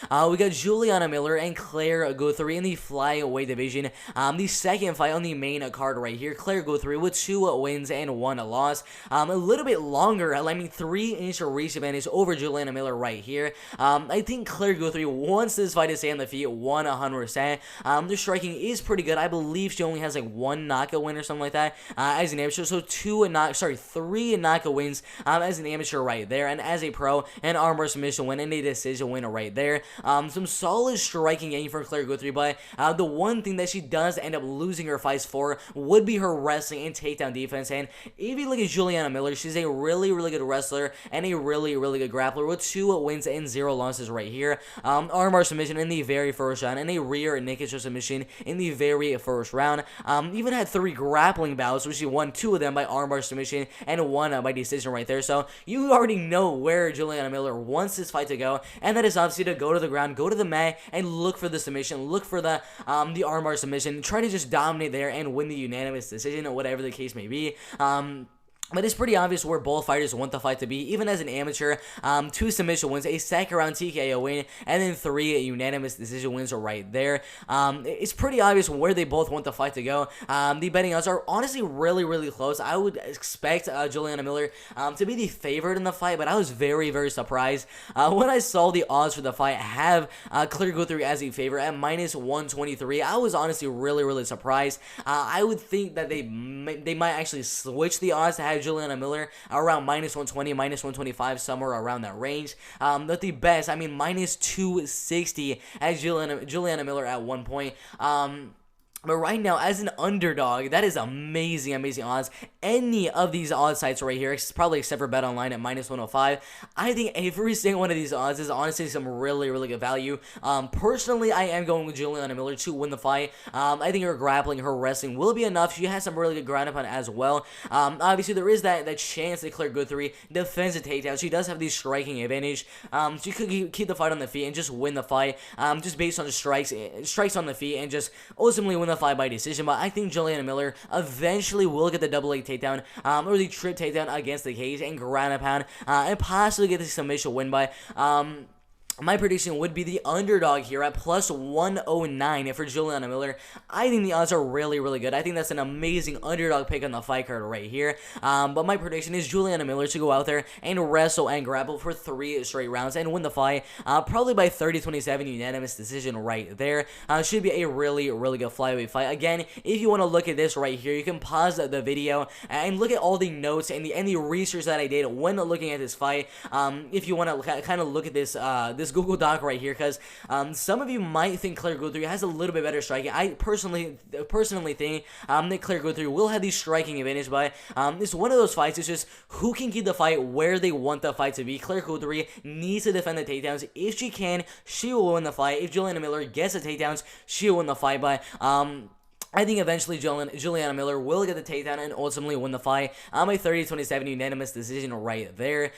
we got Juliana Miller and Claire Guthrie in the flyweight division. The second fight on the main card right here, Claire Guthrie with 2 wins and 1 loss. A little bit longer, I mean 3-inch reach advantage over Juliana Miller right here. I think Claire Guthrie wants this fight to stay on the feet 100%. The striking is pretty good. I believe she only has like 1 knockout win or something like that as an amateur. So 3 knockout wins as an amateur right there, and as a pro, an armbar submission win and a decision win right there. Some solid striking game for Claire Guthrie, but the one thing that she does end up losing her fights for would be her wrestling and takedown defense. And if you look at Juliana Miller, she's a really good wrestler and a really good grappler with 2 wins and 0 losses right here. Armbar submission in the very first round and a rear naked choke submission in the very first round. Even had 3 grappling bouts, which she won 2 of them by armbar submission and 1 by decision right there. So you already know where Juliana Miller wants this fight to go, and that is obviously to go to the ground, go to the mat, and look for the submission, look for the armbar submission, try to just dominate there and win the unanimous decision, or whatever the case may be. But it's pretty obvious where both fighters want the fight to be, even as an amateur. 2 submission wins, a second round TKO win, and then 3 unanimous decision wins are right there. It's pretty obvious where they both want the fight to go. The betting odds are honestly really close. I would expect Juliana Miller to be the favorite in the fight, but I was very surprised when I saw the odds for the fight have Claire Guthrie as a favorite at -123. I was honestly really surprised. I would think that they might actually switch the odds to have Juliana Miller around -120, -125, somewhere around that range. But the best, I mean, -260 as Juliana Miller at one point. But right now, as an underdog, that is amazing odds. Any of these odds sites right here, probably except for BetOnline at -105, I think every single one of these odds is honestly some really good value. Personally, I am going with Juliana Miller to win the fight. I think her grappling, her wrestling will be enough. She has some really good ground and pound as well. Obviously, there is that chance that Claire Guthrie defends the takedown. She does have the striking advantage. She could keep the fight on the feet and just win the fight, just based on the strikes on the feet, and just ultimately win the fight by decision. But I think Juliana Miller eventually will get the double leg takedown, or the trip takedown against the cage and ground and pound, and possibly get the submission win by. My prediction would be the underdog here at +109 for Juliana Miller. I think the odds are really good. I think that's an amazing underdog pick on the fight card right here. But my prediction is Juliana Miller to go out there and wrestle and grapple for 3 straight rounds and win the fight, probably by 30-27 unanimous decision right there. Should be a really good flyweight fight. Again, if you want to look at this right here, you can pause the video and look at all the notes and the research that I did when looking at this fight. If you want to kind of look at this Google Doc right here, because some of you might think Claire Guthrie has a little bit better striking. I personally think that Claire Guthrie will have the striking advantage, but it's one of those fights. It's just who can keep the fight where they want the fight to be. Claire Guthrie needs to defend the takedowns. If she can, she will win the fight. If Juliana Miller gets the takedowns, she will win the fight. But I think eventually Juliana Miller will get the takedown and ultimately win the fight. A 30-27 unanimous decision right there.